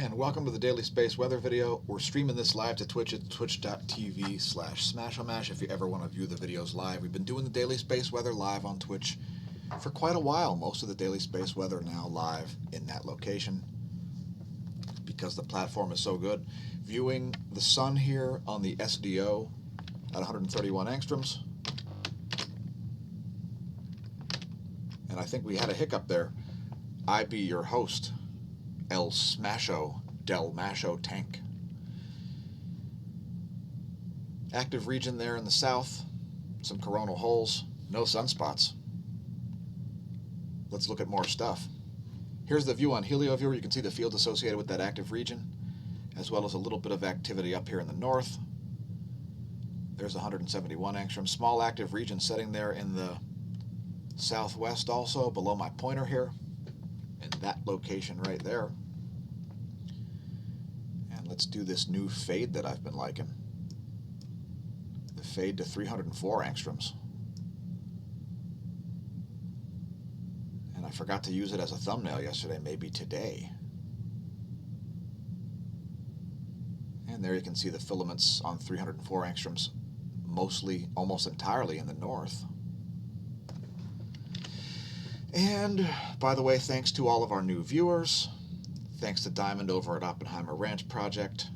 and welcome to the Daily Space Weather video. We're streaming this live to Twitch at twitch.tv/smAsho if you ever want to view the videos live. We've been doing the Daily Space Weather live on Twitch for quite a while. Most of the Daily Space Weather now live in that location because the platform is so good. Viewing the sun here on the SDO at 131 angstroms. And I think we had a hiccup there. I be your host, El smAsho, Del Masho Tank. Active region there in the south, some coronal holes, no sunspots. Let's look at more stuff. Here's the view on HelioViewer. You can see the field associated with that active region, as well as a little bit of activity up here in the north. There's 171 angstroms. Small active region setting there in the southwest also, below my pointer here, in that location right there. And let's do this new fade that I've been liking. The fade to 304 angstroms. And I forgot to use it as a thumbnail yesterday, maybe today. And there you can see the filaments on 304 angstroms, mostly, almost entirely in the north. And, by the way, thanks to all of our new viewers. Thanks to Diamond over at Oppenheimer Ranch Project.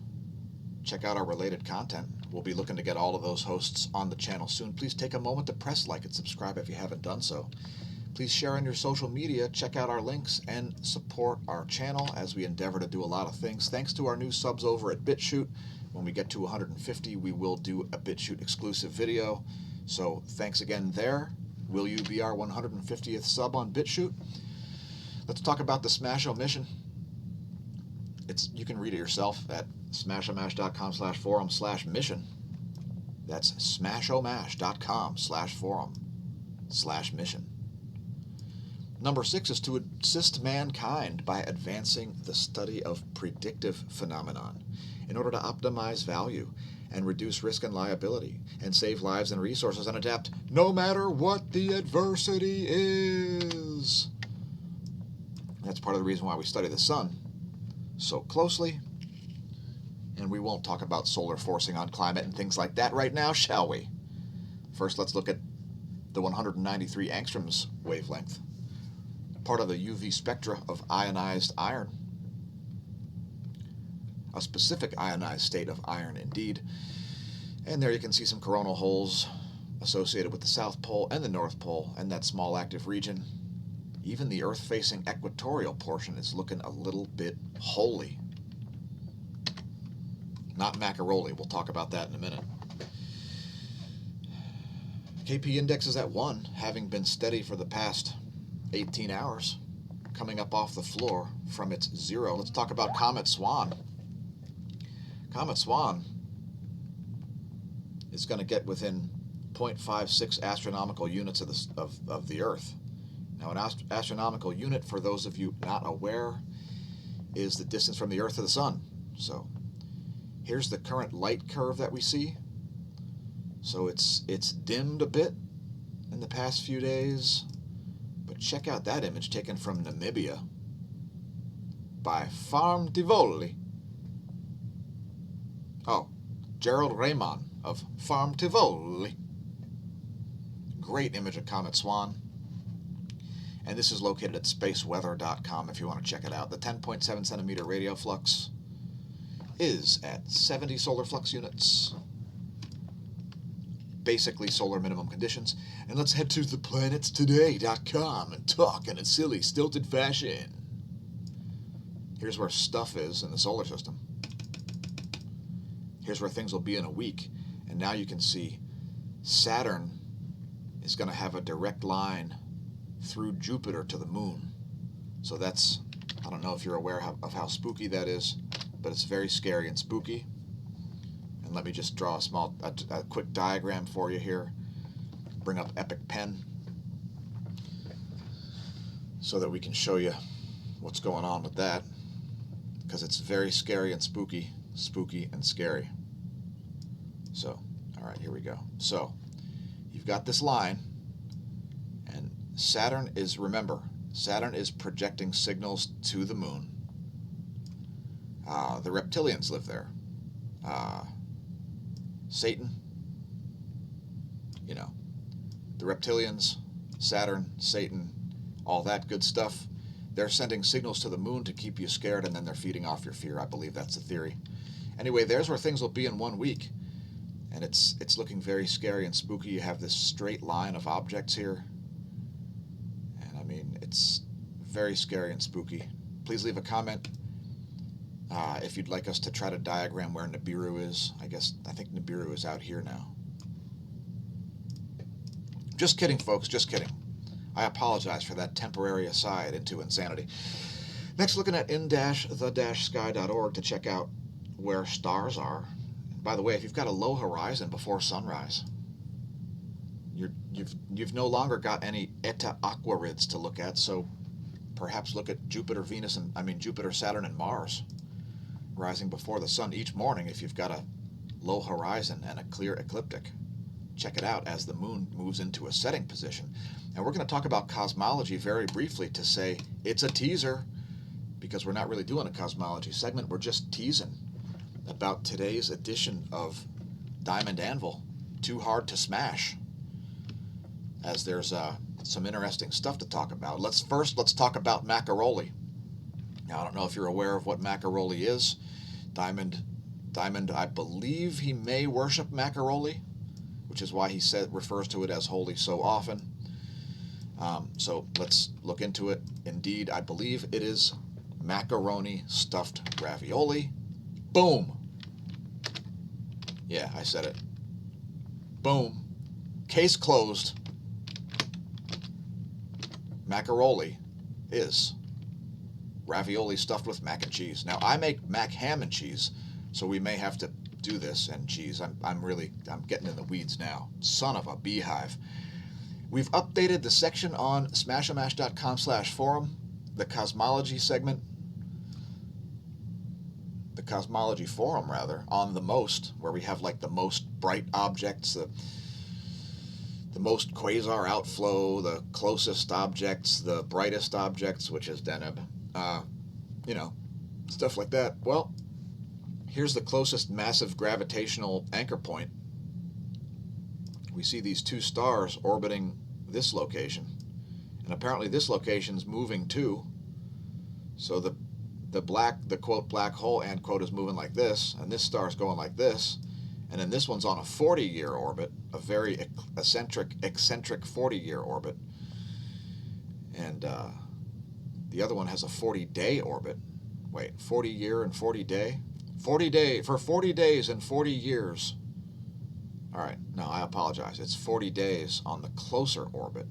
Check out our related content. We'll be looking to get all of those hosts on the channel soon. Please take a moment to press like and subscribe if you haven't done so. Please share on your social media, check out our links, and support our channel as we endeavor to do a lot of things. Thanks to our new subs over at BitChute. When we get to 150, we will do a BitChute exclusive video. So thanks again there. Will you be our 150th sub on BitChute? Let's talk about the smAsho mission. You can read it yourself at smashomash.com/forum/mission. That's smashomash.com/forum/mission. Number 6 is to assist mankind by advancing the study of predictive phenomenon in order to optimize value and reduce risk and liability and save lives and resources and adapt no matter what the adversity is. That's part of the reason why we study the sun so closely. And we won't talk about solar forcing on climate and things like that right now, shall we? First, let's look at the 193 angstroms wavelength, part of the UV spectra of ionized iron. A specific ionized state of iron indeed. And there you can see some coronal holes associated with the South Pole and the North Pole and that small active region. Even the Earth-facing equatorial portion is looking a little bit holy. Not macaroni. We'll talk about that in a minute. KP index is at 1, having been steady for the past 18 hours, coming up off the floor from its 0. Let's talk about Comet Swan. Comet Swan is going to get within 0.56 astronomical units of the Earth. Now, an astronomical unit, for those of you not aware, is the distance from the Earth to the Sun. So here's the current light curve that we see. So it's dimmed a bit in the past few days. But check out that image taken from Namibia by Farm Tivoli. Oh, Gerald Raymond of Farm Tivoli. Great image of Comet Swan. And this is located at spaceweather.com if you want to check it out. The 10.7 centimeter radio flux is at 70 solar flux units. Basically solar minimum conditions. And let's head to theplanetstoday.com and talk in a silly, stilted fashion. Here's where stuff is in the solar system. Here's where things will be in a week. And now you can see Saturn is going to have a direct line through Jupiter to the moon. So that's, I don't know if you're aware of how spooky that is, but it's very scary and spooky. And let me just draw a quick diagram for you here. Bring up Epic Pen so that we can show you what's going on with that, because it's very scary and spooky and scary. So, all right, here we go. So, you've got this line, and Saturn is, remember, Saturn is projecting signals to the moon. The reptilians live there. Satan, you know, the reptilians, Saturn, Satan, all that good stuff. They're sending signals to the moon to keep you scared, and then they're feeding off your fear. I believe that's the theory. Anyway, there's where things will be in 1 week. And it's looking very scary and spooky. You have this straight line of objects here. And I mean, it's very scary and spooky. Please leave a comment if you'd like us to try to diagram where Nibiru is. I think Nibiru is out here now. Just kidding, folks, just kidding. I apologize for that temporary aside into insanity. Next, looking at in-the-sky.org to check out where stars are. By the way, if you've got a low horizon before sunrise, you've no longer got any Eta Aquarids to look at, so perhaps look at Jupiter, Saturn, and Mars rising before the sun each morning if you've got a low horizon and a clear ecliptic. Check it out as the moon moves into a setting position. And we're going to talk about cosmology very briefly to say it's a teaser, because we're not really doing a cosmology segment. We're just teasing about today's edition of Diamond Anvil, Too Hard to Smash, as there's some interesting stuff to talk about. Let's talk about Macaroli. Now, I don't know if you're aware of what Macaroli is. Diamond, I believe he may worship Macaroli, which is why he refers to it as holy so often. So let's look into it. Indeed, I believe it is macaroni stuffed ravioli. Boom. Yeah, I said it. Boom. Case closed. Macaroli is ravioli stuffed with mac and cheese. Now, I make mac ham and cheese, so we may have to do this, and cheese. I'm getting in the weeds now. Son of a beehive. We've updated the section on smashomash.com/forum, the cosmology segment, the cosmology forum rather, on the most, where we have like the most bright objects, the most quasar outflow, the closest objects, the brightest objects, which is Deneb, stuff like that. Well, here's the closest massive gravitational anchor point. We see these two stars orbiting this location, and apparently this location's moving too. So the quote black hole end quote is moving like this, and this star's going like this, and then this one's on a 40-year orbit, a very eccentric 40-year orbit, and the other one has a 40-day orbit. Wait, 40-year and 40-day? 40 days and 40 years. All right, no, I apologize. It's 40 days on the closer orbit.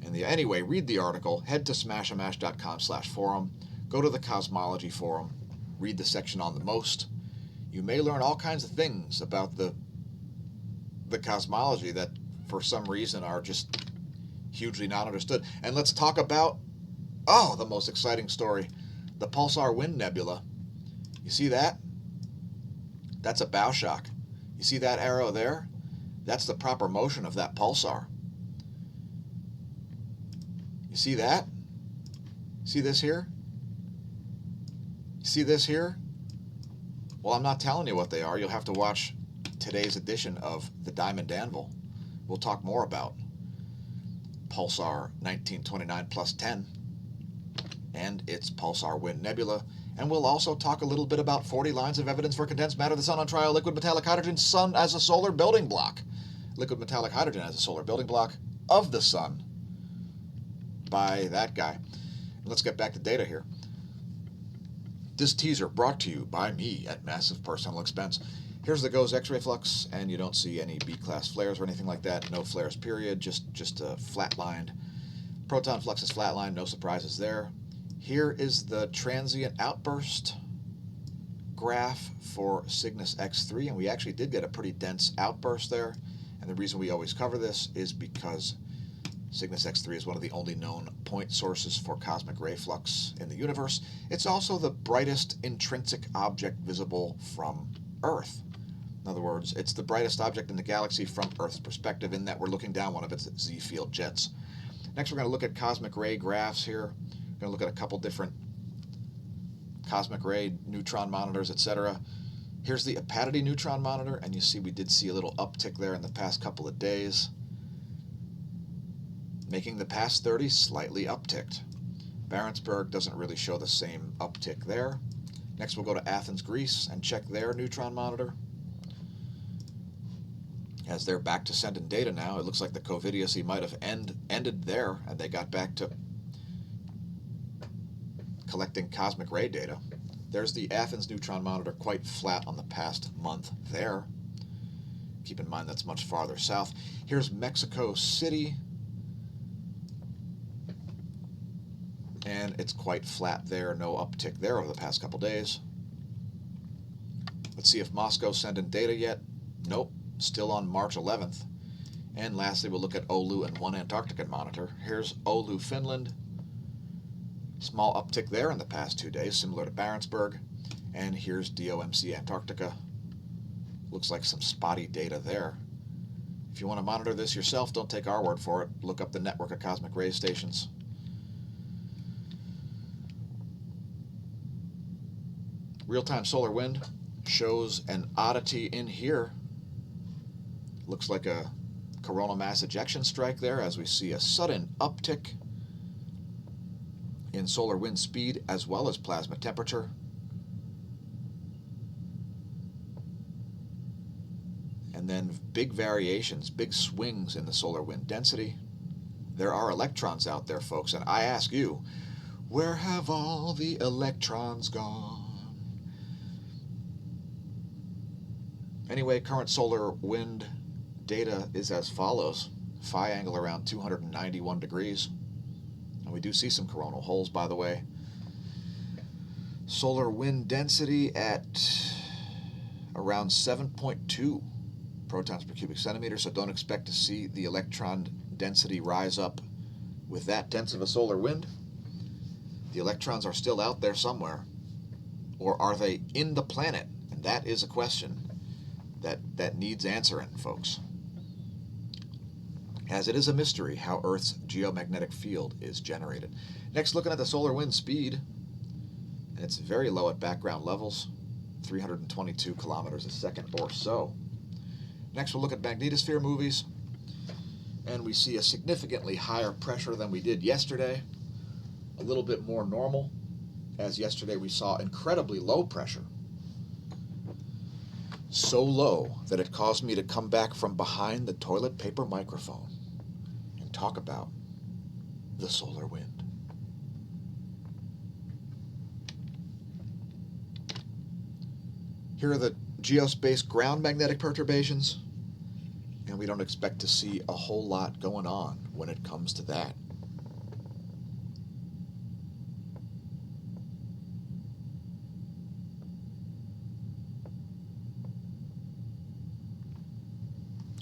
And anyway, read the article. Head to smashomash.com/forum. Go to the cosmology forum. Read the section on the most. You may learn all kinds of things about the cosmology that, for some reason, are just hugely not understood. And let's talk about, the most exciting story, the Pulsar Wind Nebula. You see that? That's a bow shock. You see that arrow there? That's the proper motion of that pulsar. You see that? See this here? You see this here? Well, I'm not telling you what they are. You'll have to watch today's edition of the Diamond Anvil. We'll talk more about Pulsar 1929 plus 10 and its Pulsar Wind Nebula. And we'll also talk a little bit about 40 lines of evidence for condensed matter, the sun on trial, liquid metallic hydrogen, sun as a solar building block. Liquid metallic hydrogen as a solar building block of the sun by that guy. Let's get back to data here. This teaser brought to you by me at massive personal expense. Here's the GOES X-ray flux, and you don't see any B-class flares or anything like that. No flares, period. Just a flatlined. Proton flux is flatlined. No surprises there. Here is the transient outburst graph for Cygnus X3, and we actually did get a pretty dense outburst there. And the reason we always cover this is because Cygnus X3 is one of the only known point sources for cosmic ray flux in the universe. It's also the brightest intrinsic object visible from Earth. In other words, it's the brightest object in the galaxy from Earth's perspective, in that we're looking down one of its Z-field jets. Next, we're going to look at cosmic ray graphs here. We're going to look at a couple different cosmic ray neutron monitors, etc. Here's the opacity neutron monitor, and you see we did see a little uptick there in the past couple of days, making the past 30 slightly upticked. Barentsburg doesn't really show the same uptick there. Next we'll go to Athens, Greece, and check their neutron monitor. As they're back to sending data now, it looks like the covidiocy might have ended there, and they got back to collecting cosmic ray data. There's the Athens neutron monitor, quite flat on the past month there. Keep in mind that's much farther south. Here's Mexico City, and it's quite flat there, no uptick there over the past couple days. Let's see if Moscow's sending data yet. Nope, still on March 11th. And lastly, we'll look at Oulu and one Antarctica monitor. Here's Oulu, Finland. Small uptick there in the past 2 days, similar to Barentsburg. And here's DOMC Antarctica. Looks like some spotty data there. If you want to monitor this yourself, don't take our word for it. Look up the network of cosmic ray stations. Real-time solar wind shows an oddity in here. Looks like a coronal mass ejection strike there, as we see a sudden uptick in solar wind speed as well as plasma temperature. And then big variations, big swings in the solar wind density. There are electrons out there, folks, and I ask you, where have all the electrons gone? Anyway, current solar wind data is as follows. Phi angle around 291 degrees. And we do see some coronal holes, by the way. Solar wind density at around 7.2 protons per cubic centimeter, so don't expect to see the electron density rise up with that dense of a solar wind. The electrons are still out there somewhere. Or are they in the planet? And that is a question that needs answering, folks. As it is a mystery how Earth's geomagnetic field is generated. Next, looking at the solar wind speed, and it's very low at background levels, 322 kilometers a second or so. Next, we'll look at magnetosphere movies, and we see a significantly higher pressure than we did yesterday, a little bit more normal, as yesterday we saw incredibly low pressure. So low that it caused me to come back from behind the toilet paper microphone and talk about the solar wind. Here are the geospace ground magnetic perturbations, and we don't expect to see a whole lot going on when it comes to that.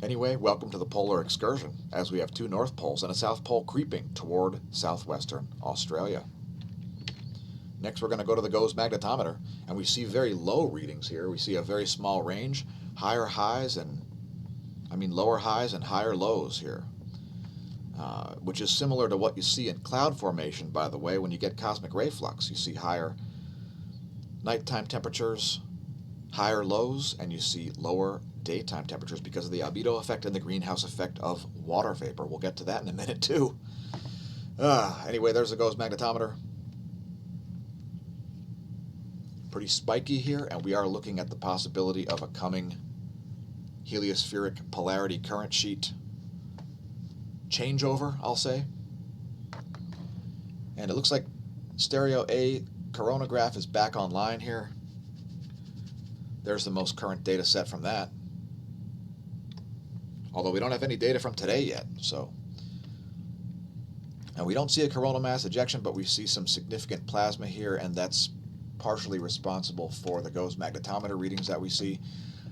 Anyway, welcome to the polar excursion, as we have two north poles and a south pole creeping toward southwestern Australia. Next, we're going to go to the GOES magnetometer, and we see very low readings here. We see a very small range, lower highs and higher lows here, which is similar to what you see in cloud formation, by the way, when you get cosmic ray flux. You see higher nighttime temperatures, higher lows, and you see lower daytime temperatures because of the albedo effect and the greenhouse effect of water vapor. We'll get to that in a minute, too. Anyway, there's the GOES magnetometer. Pretty spiky here, and we are looking at the possibility of a coming heliospheric polarity current sheet changeover, I'll say. And it looks like stereo A coronagraph is back online here. There's the most current data set from that. Although we don't have any data from today yet, so. And we don't see a coronal mass ejection, but we see some significant plasma here, and that's partially responsible for the GOES magnetometer readings that we see.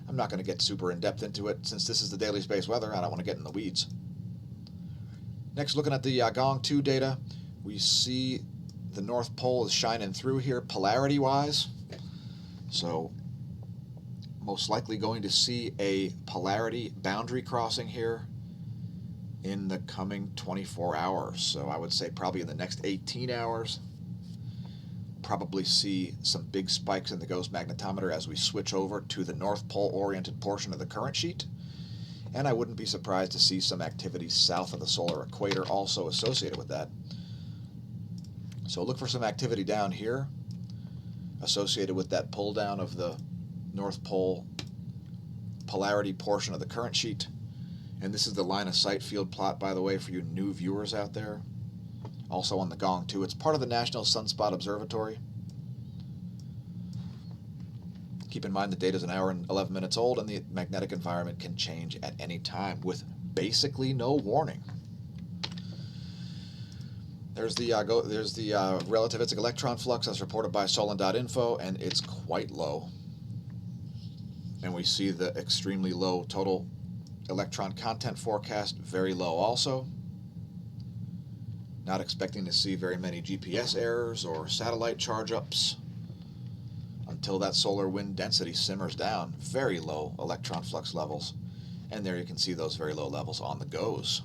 I'm not going to get super in-depth into it. Since this is the daily space weather, I don't want to get in the weeds. Next, looking at the Gong 2 data, we see the North Pole is shining through here polarity-wise. So most likely going to see a polarity boundary crossing here in the coming 24 hours. So I would say probably in the next 18 hours. probably see some big spikes in the ghost magnetometer as we switch over to the North Pole oriented portion of the current sheet. And I wouldn't be surprised to see some activity south of the solar equator also associated with that. So look for some activity down here associated with that pull down of the North Pole polarity portion of the current sheet. And this is the line of sight field plot, by the way, for you new viewers out there. Also on the gong, too. It's part of the National Sunspot Observatory. Keep in mind the data is an hour and 11 minutes old, and the magnetic environment can change at any time with basically no warning. There's the relativistic electron flux as reported by Solon.info, and it's quite low. And we see the extremely low total electron content forecast, very low also. Not expecting to see very many GPS errors or satellite charge-ups until that solar wind density simmers down. Very low electron flux levels. And there you can see those very low levels on the GOES.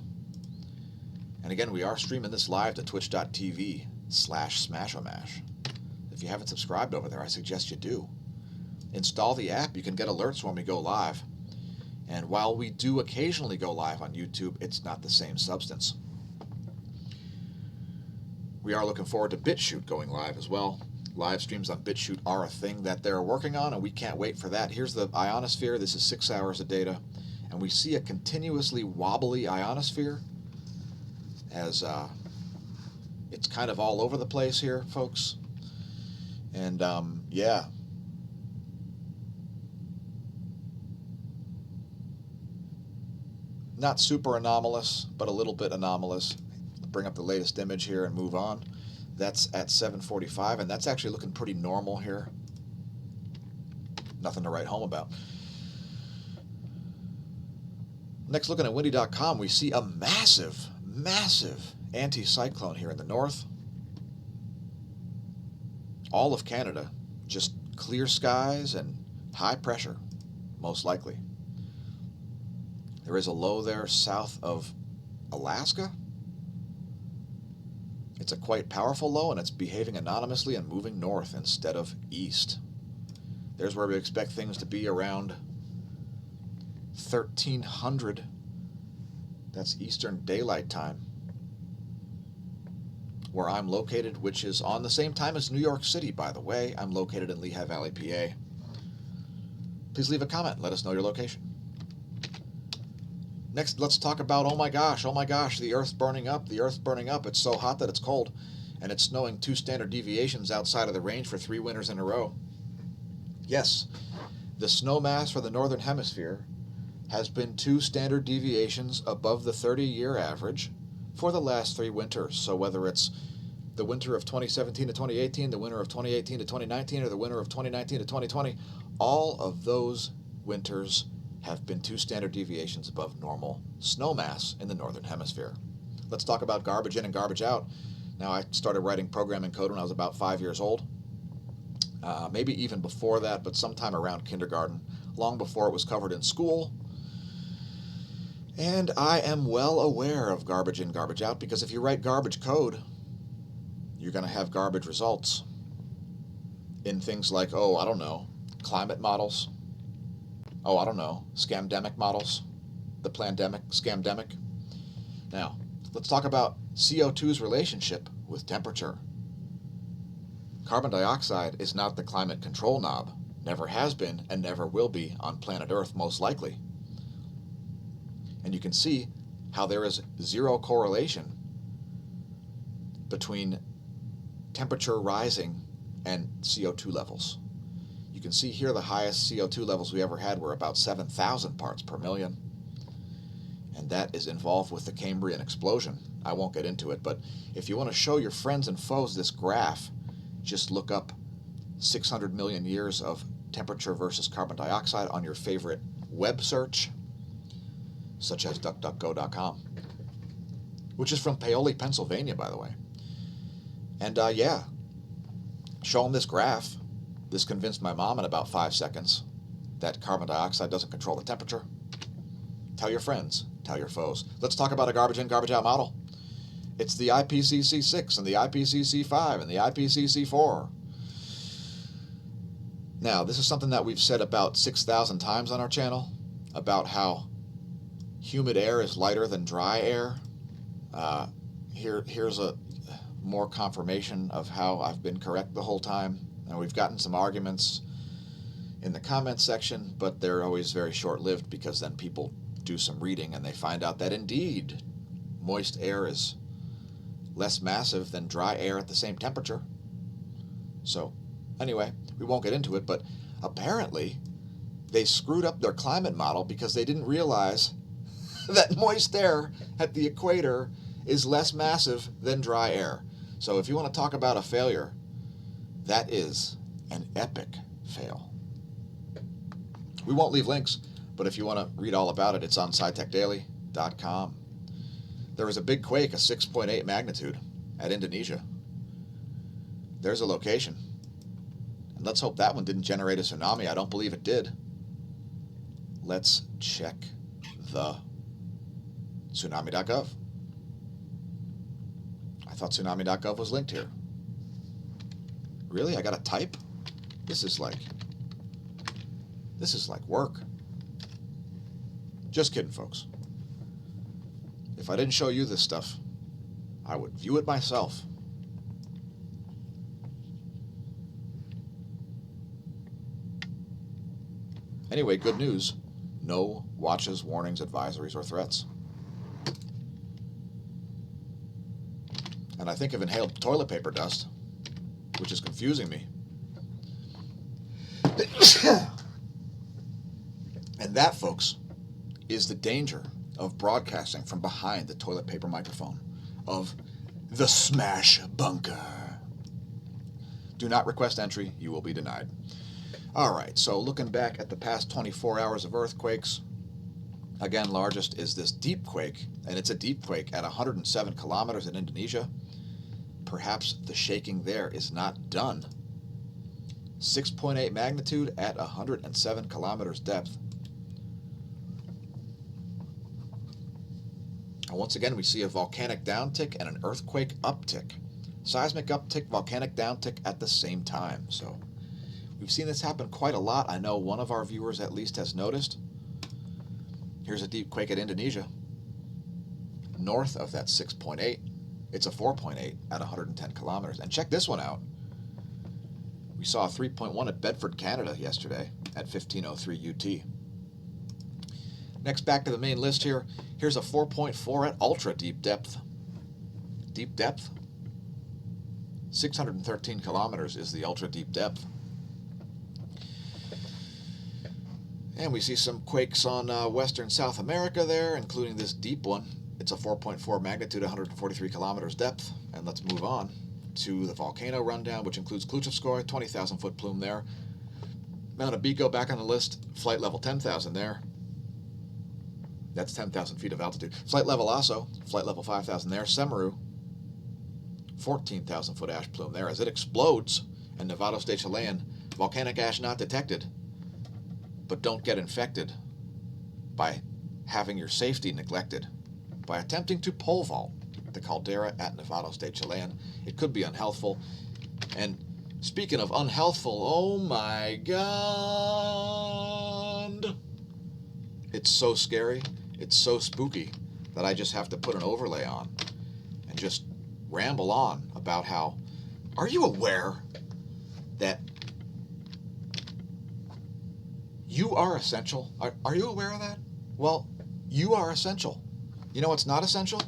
And again, we are streaming this live to twitch.tv/smAsho. If you haven't subscribed over there, I suggest you do. Install the app. You can get alerts when we go live. And while we do occasionally go live on YouTube, it's not the same substance. We are looking forward to BitChute going live as well. Live streams on BitChute are a thing that they're working on, and we can't wait for that. Here's the ionosphere. This is 6 hours of data. And we see a continuously wobbly ionosphere as it's kind of all over the place here, folks. And yeah. Not super anomalous, but a little bit anomalous. Bring up the latest image here and move on. That's at 7:45, and that's actually looking pretty normal here. Nothing to write home about. Next, looking at windy.com, we see a massive anticyclone here in the north. All of Canada, just clear skies and high pressure, most likely. There is a low there south of Alaska. It's a quite powerful low, and it's behaving anonymously and moving north instead of east. There's where we expect things to be around 1300. That's Eastern Daylight Time, where I'm located, which is on the same time as New York City, by the way. I'm located in Lehigh Valley, PA. Please leave a comment. Let us know your location. Next, let's talk about, oh my gosh, the Earth's burning up, it's so hot that it's cold, and it's snowing 2 standard deviations outside of the range for 3 winters in a row. Yes, the snow mass for the Northern Hemisphere has been 2 standard deviations above the 30-year average for the last 3 winters. So whether it's the winter of 2017 to 2018, the winter of 2018 to 2019, or the winter of 2019 to 2020, all of those winters have been 2 standard deviations above normal snow mass in the Northern Hemisphere. Let's talk about garbage in and garbage out. Now, I started writing programming code when I was about 5 years old. Maybe even before that, but sometime around kindergarten, long before it was covered in school. And I am well aware of garbage in, garbage out, because if you write garbage code, you're going to have garbage results in things like, climate models. Scamdemic models, the plandemic, scamdemic. Now, let's talk about CO2's relationship with temperature. Carbon dioxide is not the climate control knob, never has been and never will be on planet Earth, most likely. And you can see how there is 0 correlation between temperature rising and CO2 levels. You can see here the highest CO2 levels we ever had were about 7,000 parts per million. And that is involved with the Cambrian explosion. I won't get into it, but if you want to show your friends and foes this graph, just look up 600 million years of temperature versus carbon dioxide on your favorite web search, such as DuckDuckGo.com, which is from Paoli, Pennsylvania, by the way. And show them this graph. This convinced my mom in about 5 seconds that carbon dioxide doesn't control the temperature. Tell your friends, tell your foes. Let's talk about a garbage in, garbage out model. It's the IPCC 6 and the IPCC 5 and the IPCC 4. Now, this is something that we've said about 6,000 times on our channel, about how humid air is lighter than dry air. Here's a more confirmation of how I've been correct the whole time. And we've gotten some arguments in the comments section, but they're always very short-lived, because then people do some reading and they find out that indeed moist air is less massive than dry air at the same temperature. So anyway, we won't get into it, but apparently they screwed up their climate model because they didn't realize that moist air at the equator is less massive than dry air. So if you want to talk about a failure, that is an epic fail. We won't leave links, but if you want to read all about it, it's on SciTechDaily.com. There was a big quake, a 6.8 magnitude, at Indonesia. There's a location. And let's hope that one didn't generate a tsunami. I don't believe it did. Let's check the tsunami.gov. I thought tsunami.gov was linked here. Really? I gotta type? This is like work. Just kidding, folks. If I didn't show you this stuff, I would view it myself. Anyway, good news. No watches, warnings, advisories, or threats. And I think of inhaled toilet paper dust, which is confusing me. And that, folks, is the danger of broadcasting from behind the toilet paper microphone of the Smash Bunker. Do not request entry. You will be denied. All right, so looking back at the past 24 hours of earthquakes, again, largest is this deep quake, and it's a deep quake at 107 kilometers in Indonesia. Perhaps the shaking there is not done. 6.8 magnitude at 107 kilometers depth. And once again, we see a volcanic downtick and an earthquake uptick. Seismic uptick, volcanic downtick at the same time. So we've seen this happen quite a lot. I know one of our viewers at least has noticed. Here's a deep quake at Indonesia. North of that 6.8, it's a 4.8 at 110 kilometers. And check this one out. We saw a 3.1 at Bedford, Canada yesterday at 1503 UT. Next, back to the main list here. Here's a 4.4 at ultra deep depth. Deep depth? 613 kilometers is the ultra deep depth. And we see some quakes on western South America there, including this deep one. It's a 4.4 magnitude, 143 kilometers depth. And let's move on to the volcano rundown, which includes Klusovskoye, 20,000 foot plume there. Mount Abico back on the list, flight level 10,000 there. That's 10,000 feet of altitude. Flight level Aso, flight level 5,000 there. Semeru, 14,000 foot ash plume there as it explodes. And Nevados de Chilean, volcanic ash not detected. But don't get infected by having your safety neglected. By attempting to pole vault the caldera at Nevados de Chilean. It could be unhealthful. And speaking of unhealthful, oh my God. It's so scary. It's so spooky that I just have to put an overlay on and just ramble on about how, are you aware that you are essential? Are you aware of that? Well, you are essential. You know what's not essential?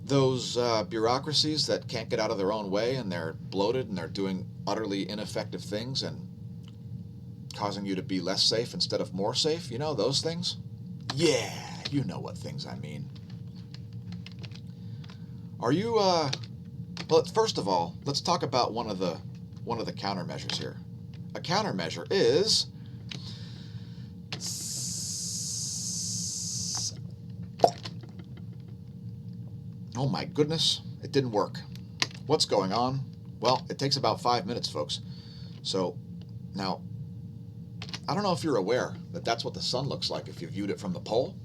Those bureaucracies that can't get out of their own way and they're bloated and they're doing utterly ineffective things and causing you to be less safe instead of more safe. You know, those things? Yeah, you know what things I mean. Are you, well, first of all, let's talk about one of the countermeasures here. A countermeasure is oh my goodness, it didn't work. What's going on? Well, it takes about 5 minutes, folks. So now, I don't know if you're aware that that's what the sun looks like if you viewed it from the pole.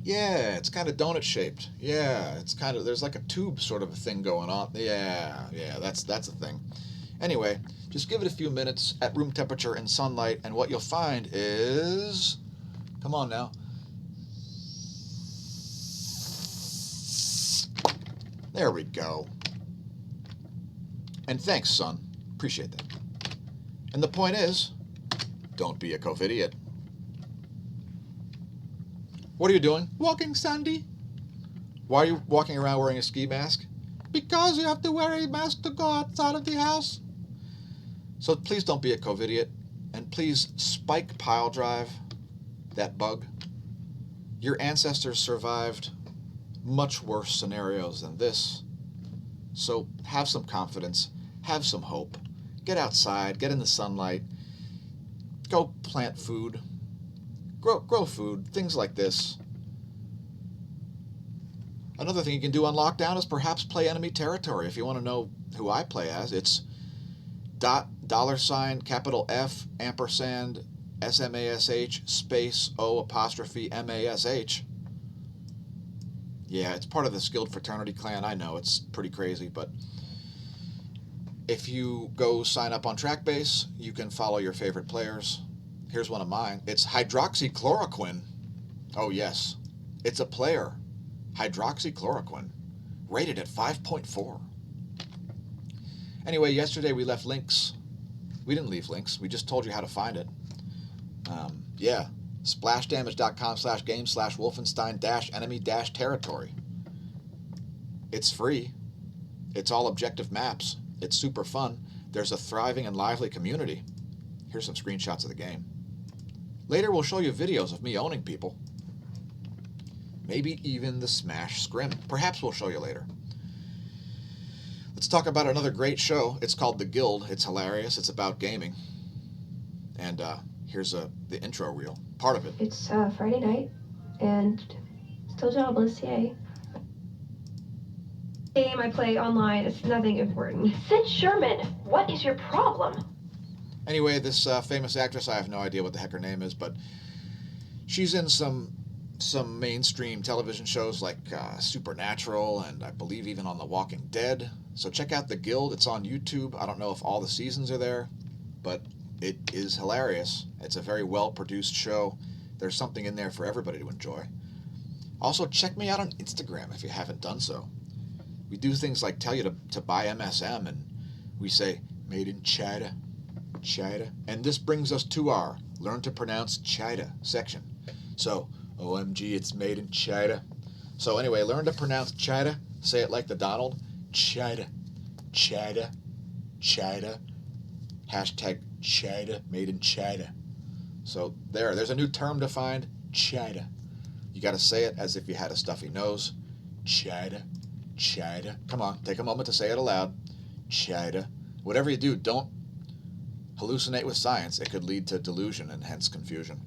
Yeah, it's kind of donut shaped. Yeah, it's kind of, there's like a tube sort of a thing going on. Yeah, that's a thing. Anyway, just give it a few minutes at room temperature in sunlight, and what you'll find is... Come on now. There we go. And thanks, son. Appreciate that. And the point is, don't be a COVIDiot. What are you doing? Walking, Sandy. Why are you walking around wearing a ski mask? Because you have to wear a mask to go outside of the house. So please don't be a COVIDiot. And please spike pile drive that bug. Your ancestors survived much worse scenarios than this. So have some confidence. Have some hope. Get outside. Get in the sunlight. Go plant food. Grow food. Things like this. Another thing you can do on lockdown is perhaps play enemy territory. If you want to know who I play as, it's $, capital F, ampersand, SMASH, space, O apostrophe MASH. Yeah, it's part of the Skilled Fraternity clan. I know, it's pretty crazy, but if you go sign up on Trackbase, you can follow your favorite players. Here's one of mine. It's hydroxychloroquine. Oh, yes. It's a player. Hydroxychloroquine. Rated at 5.4. Anyway, yesterday we left links. We didn't leave links. We just told you how to find it. Yeah. splashdamage.com/game/Wolfenstein-enemy-territory. It's free. It's all objective maps. It's super fun. There's a thriving and lively community. Here's some screenshots of the game. Later we'll show you videos of me owning people. Maybe even the Smash Scrim. Perhaps we'll show you later. Let's talk about another great show. It's called The Guild. It's hilarious. It's about gaming. And here's the intro reel. Part of it. It's Friday night, and still jobless, yay. Game I play online, it's nothing important. Sid Sherman, what is your problem? Anyway, this famous actress, I have no idea what the heck her name is, but she's in some mainstream television shows like Supernatural, and I believe even on The Walking Dead. So check out The Guild. It's on YouTube. I don't know if all the seasons are there, but it is hilarious. It's a very well-produced show. There's something in there for everybody to enjoy. Also, check me out on Instagram if you haven't done so. We do things like tell you to buy MSM, and we say, made in China. China. And this brings us to our Learn to Pronounce China section. So, OMG, it's made in China. So anyway, learn to pronounce China. Say it like the Donald. China. China. China. Hashtag China. Made in China. So there's a new term defined. China. You got to say it as if you had a stuffy nose. China. China. Come on, take a moment to say it aloud. China. Whatever you do, don't hallucinate with science. It could lead to delusion and hence confusion.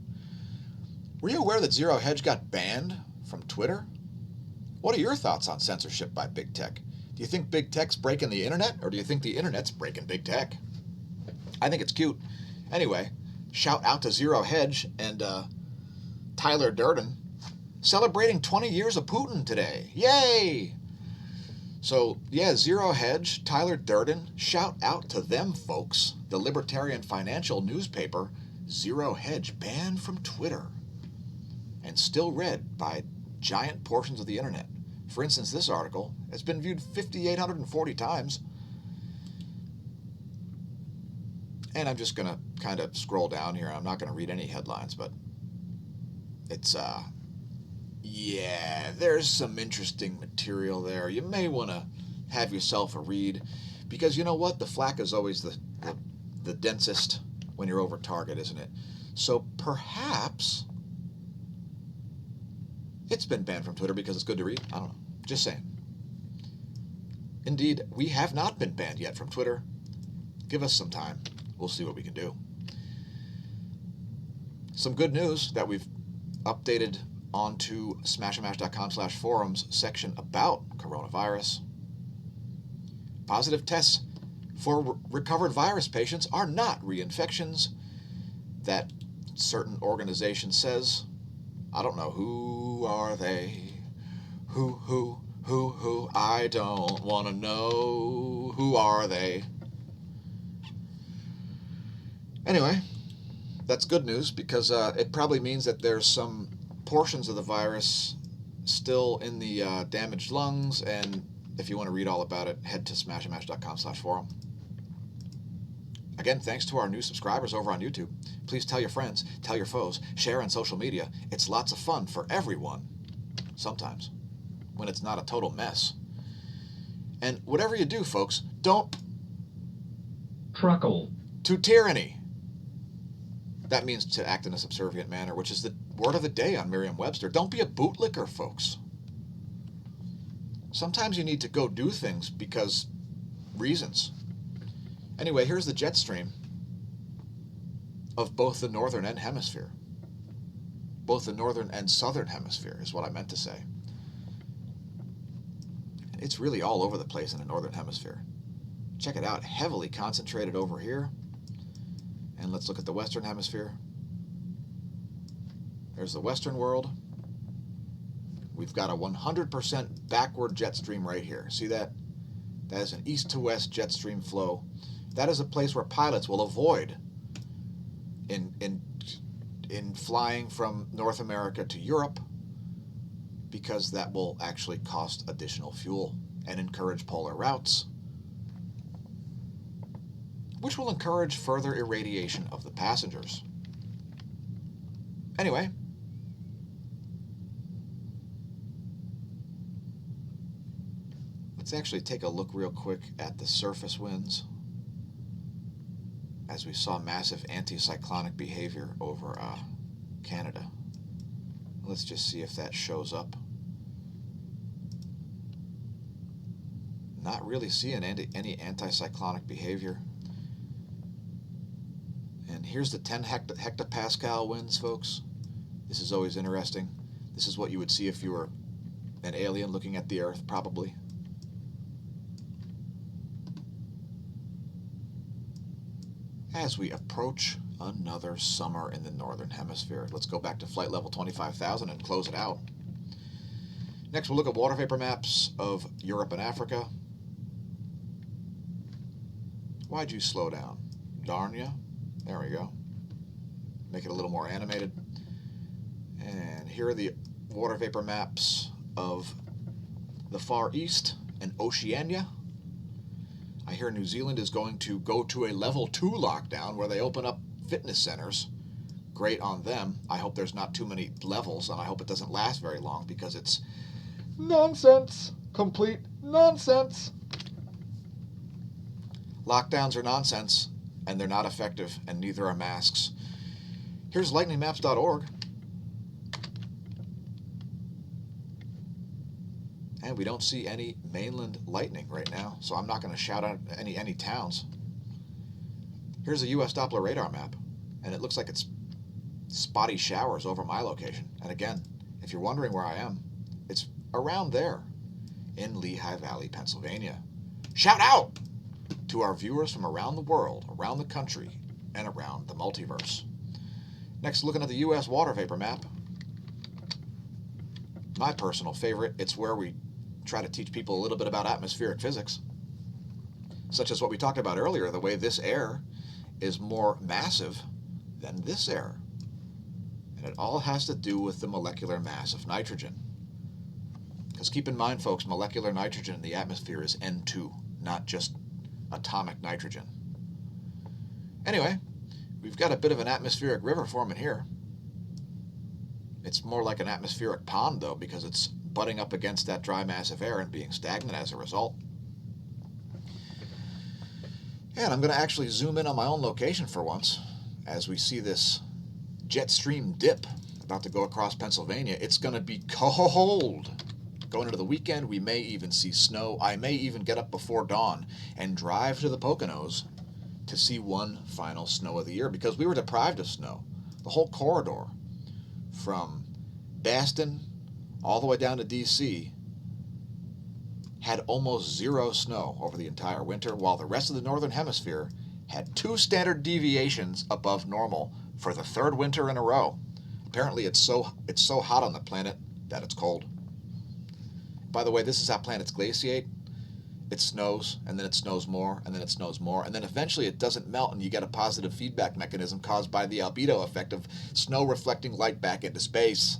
Were you aware that Zero Hedge got banned from Twitter? What are your thoughts on censorship by big tech? Do you think big tech's breaking the internet, or do you think the internet's breaking big tech? I think it's cute. Anyway, shout out to Zero Hedge and Tyler Durden celebrating 20 years of Putin today. Yay! So, yeah, Zero Hedge, Tyler Durden, shout out to them folks. The libertarian financial newspaper, Zero Hedge, banned from Twitter and still read by giant portions of the internet. For instance, this article has been viewed 5,840 times. And I'm just going to kind of scroll down here. I'm not going to read any headlines, but it's, yeah, there's some interesting material there. You may want to have yourself a read, because you know what? The flak is always the densest when you're over target, isn't it? So perhaps it's been banned from Twitter because it's good to read. I don't know. Just saying. Indeed, we have not been banned yet from Twitter. Give us some time. We'll see what we can do. Some good news that we've updated onto smashamash.com/forums section about coronavirus. Positive tests for recovered virus patients are not reinfections. That certain organization says. I don't know. Who are they? Who? I don't want to know. Who are they? Anyway, that's good news because it probably means that there's some portions of the virus still in the damaged lungs, and if you want to read all about it, head to smashamash.com/forum. Again, thanks to our new subscribers over on YouTube. Please tell your friends, tell your foes, share on social media. It's lots of fun for everyone. Sometimes, when it's not a total mess. And whatever you do, folks, don't truckle to tyranny. That means to act in a subservient manner, which is the word of the day on Merriam-Webster. Don't be a bootlicker, folks. Sometimes you need to go do things because reasons. Anyway, here's the jet stream of both the northern and hemisphere. Both the northern and southern hemisphere is what I meant to say. It's really all over the place in the northern hemisphere. Check it out, heavily concentrated over here. And let's look at the western hemisphere. There's the western world. We've got a 100% backward jet stream right here. See that? That is an east to west jet stream flow. That is a place where pilots will avoid in flying from North America to Europe, because that will actually cost additional fuel and encourage polar routes, which will encourage further irradiation of the passengers. Anyway, let's actually take a look real quick at the surface winds, as we saw massive anticyclonic behavior over Canada. Let's just see if that shows up. Not really seeing any anticyclonic behavior. And here's the 10 hectopascal winds, folks. This is always interesting. This is what you would see if you were an alien looking at the Earth, probably. As we approach another summer in the northern hemisphere. Let's go back to flight level 25,000 and close it out. Next, we'll look at water vapor maps of Europe and Africa. Why'd you slow down? Darn ya. There we go. Make it a little more animated. And here are the water vapor maps of the Far East and Oceania. I hear New Zealand is going to go to a level 2 lockdown where they open up fitness centers. Great on them. I hope there's not too many levels, and I hope it doesn't last very long, because it's nonsense. Complete nonsense. Lockdowns are nonsense, and they're not effective, and neither are masks. Here's lightningmaps.org. And we don't see any mainland lightning right now, so I'm not going to shout out any towns. Here's a U.S. Doppler radar map, and it looks like it's spotty showers over my location. And again, if you're wondering where I am, it's around there in Lehigh Valley, Pennsylvania. Shout out to our viewers from around the world, around the country, and around the multiverse. Next, looking at the U.S. water vapor map. My personal favorite, it's where we try to teach people a little bit about atmospheric physics, such as what we talked about earlier, the way this air is more massive than this air. And it all has to do with the molecular mass of nitrogen. Because keep in mind, folks, molecular nitrogen in the atmosphere is N2, not just atomic nitrogen. Anyway, we've got a bit of an atmospheric river forming here. It's more like an atmospheric pond, though, because it's butting up against that dry mass of air and being stagnant as a result. And I'm going to actually zoom in on my own location for once, as we see this jet stream dip about to go across Pennsylvania. It's going to be cold. Going into the weekend, we may even see snow. I may even get up before dawn and drive to the Poconos to see one final snow of the year, because we were deprived of snow. The whole corridor from Boston all the way down to D.C. had almost zero snow over the entire winter, while the rest of the northern hemisphere had 2 standard deviations above normal for the 3rd winter in a row. Apparently it's so hot on the planet that it's cold. By the way, this is how planets glaciate. it snows, and then it snows more, and then it snows more, and then eventually it doesn't melt, and you get a positive feedback mechanism caused by the albedo effect of snow reflecting light back into space.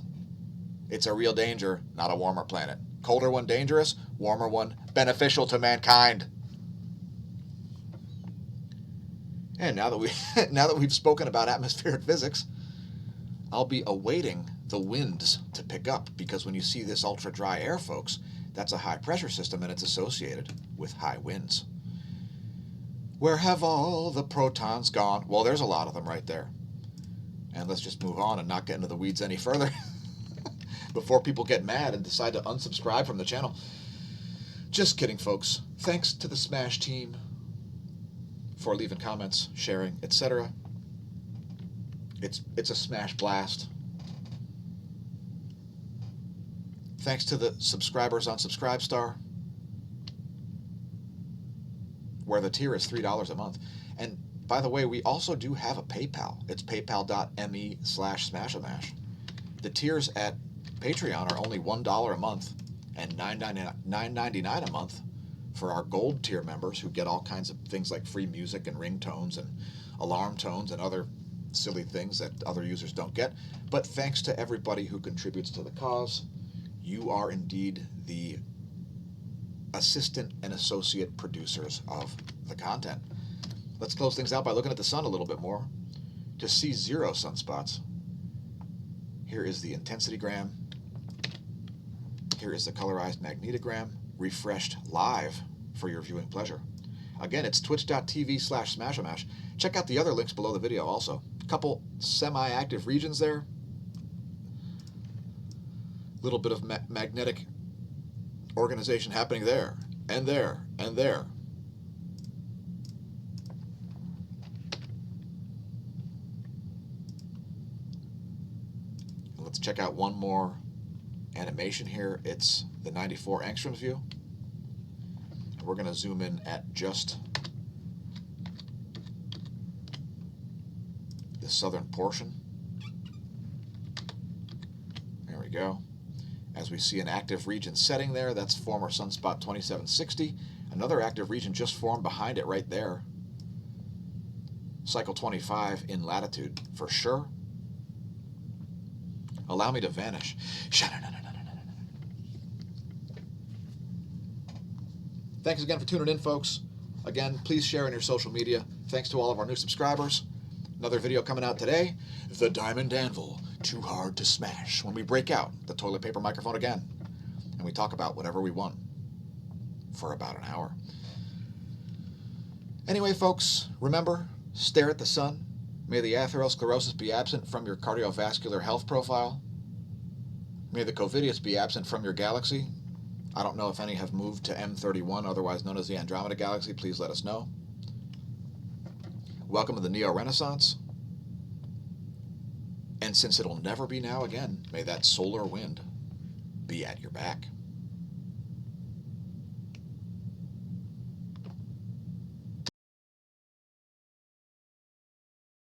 It's a real danger, not a warmer planet. Colder one dangerous, warmer one beneficial to mankind. And now that we've spoken about atmospheric physics, I'll be awaiting the winds to pick up, because when you see this ultra dry air, folks, that's a high pressure system and it's associated with high winds. Where have all the protons gone? Well, there's a lot of them right there. And let's just move on and not get into the weeds any further before people get mad and decide to unsubscribe from the channel. Just kidding, folks. Thanks to the Smash team for leaving comments, sharing, etc. It's a smash blast. Thanks to the subscribers on Subscribestar, where the tier is $3 a month. And by the way, we also do have a PayPal. It's paypal.me/smashamash. The tiers at Patreon are only $1 a month and $9.99 a month for our gold tier members, who get all kinds of things like free music and ringtones and alarm tones and other silly things that other users don't get. But thanks to everybody who contributes to the cause. You are indeed the assistant and associate producers of the content. Let's close things out by looking at the sun a little bit more to see 0 sunspots. Here is the intensitygram. Here is the colorized magnetogram, refreshed live for your viewing pleasure. Again, it's twitch.tv/smashamash. Check out the other links below the video also. A couple semi-active regions there. Little bit of magnetic organization happening there, and there, and there. Let's check out one more animation here. It's the 94 angstroms view. We're going to zoom in at just the southern portion. There we go. As we see an active region setting there, that's former sunspot 2760. Another active region just formed behind it right there. Cycle 25 in latitude, for sure. Allow me to vanish. Thanks again for tuning in, folks. Again, please share on your social media. Thanks to all of our new subscribers. Another video coming out today. The Diamond Anvil. Too hard to smash, when we break out the toilet paper microphone again and we talk about whatever we want for about an hour. Anyway, folks, remember, stare at the sun. May the atherosclerosis be absent from your cardiovascular health profile. May the covidius be absent from your galaxy. I don't know if any have moved to M31, otherwise known as the Andromeda Galaxy. Please let us know. Welcome to the Neo-Renaissance. And since it'll never be now again, may that solar wind be at your back.